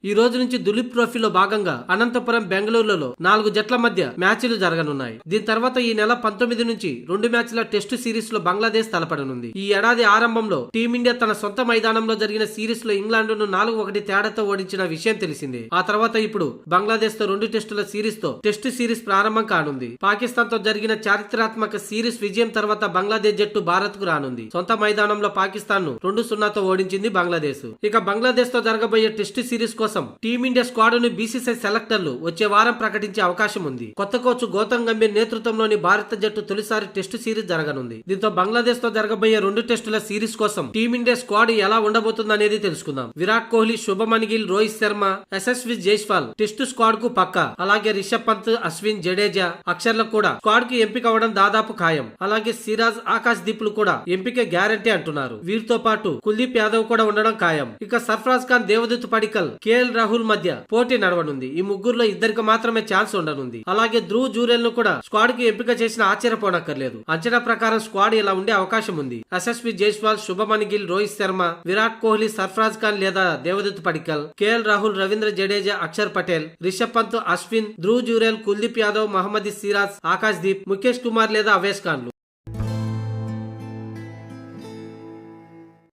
ఈ రోజు నుంచి దులీప్ ట్రోఫీలో భాగంగా అనంతపురం, బెంగళూరులో 4 జట్ల మధ్య మ్యాచ్లు జరగనున్నాయి. దీని తర్వాత ఈ నెల 19 నుంచి 2 మ్యాచ్ల టెస్టు సిరీస్ లో బంగ్లాదేశ్ తలపడనుంది. ఈ ఏడాది ఆరంభంలో టీమిండియా తన సొంత మైదానంలో జరిగిన సిరీస్ లో ఇంగ్లాండ్ ను 4-1 తేడాతో ఓడించిన విషయం తెలిసిందే. ఆ తర్వాత ఇప్పుడు బంగ్లాదేశ్ తో 2 టెస్టుల సిరీస్ తో టెస్టు సిరీస్ ప్రారంభం కానుంది. పాకిస్తాన్ తో జరిగిన చారిత్రాత్మక సిరీస్ విజయం తర్వాత బంగ్లాదేశ్ జట్టు భారత్ కు రానుంది. సొంత మైదానంలో పాకిస్తాన్ ను 2-0తో ఓడించింది బంగ్లాదేశ్. ఇక బంగ్లాదేశ్ తో జరగబోయే టెస్టు సిరీస్ కోసం టీమిండియా స్క్వాడ్ ను బీసీసీఐ సెలెక్టర్లు వచ్చే వారం ప్రకటించే అవకాశం ఉంది. కొత్త కోచ్ గౌతమ్ గంభీర్ నేతృత్వంలోని భారత జట్టు తొలిసారి టెస్టు సిరీస్ జరగనుంది. దీంతో బంగ్లాదేశ్ తో జరగబోయే 2 టెస్టుల సిరీస్ కోసం టీమిండియా స్క్వాడ్ ఎలా ఉండబోతుంది అనేది తెలుసుకుందాం. విరాట్ కోహ్లీ, శుభమన్ గిల్, రోహిత్ శర్మ, యశస్వి జైస్వాల్ టెస్టు స్క్వాడ్ కు పక్కా. అలాగే రిషబ్ పంత్, అశ్విన్, జడేజా, అక్షర్లకు కూడా స్క్వాడ్ కి ఎంపిక అవడం దాదాపు ఖాయం. అలాగే సిరాజ్, ఆకాశ్ దీప్ లు కూడా ఎంపిక గ్యారంటీ అంటున్నారు. వీరితో పాటు కుల్దీప్ యాదవ్ కూడా ఉండడం ఖాయం. ఇక సర్ఫరాజ్ ఖాన్, దేవదత్ పడిక్కల్, కేఎల్ రాహుల్ మధ్య పోటీ నడవనుంది. ఈ ముగ్గురులో ఇద్దరికి మాత్రమే ఛాన్స్ ఉండనుంది. అలాగే ధ్రువ్ జురేల్ ను కూడా స్క్వాడ్ కి ఎంపిక చేసిన ఆశ్చర్యపోనక్కర్లేదు. అంచనా ప్రకారం స్క్వాడ్ ఇలా ఉండే అవకాశం ఉంది. యశస్వి జైస్వాల్, శుభమన్ గిల్, రోహిత్ శర్మ, విరాట్ కోహ్లీ, సర్ఫరాజ్ ఖాన్ లేదా దేవదత్ పడిక్కల్, కేఎల్ రాహుల్, రవీంద్ర జడేజా, అక్షర్ పటేల్, రిషబ్ పంత్, అశ్విన్, ధ్రువ్ జురేల్, కుల్దీప్ యాదవ్, మహమ్మద్ సిరాజ్, ఆకాశ్ దీప్, ముఖేష్ కుమార్ లేదా అవేష్ ఖాన్ లు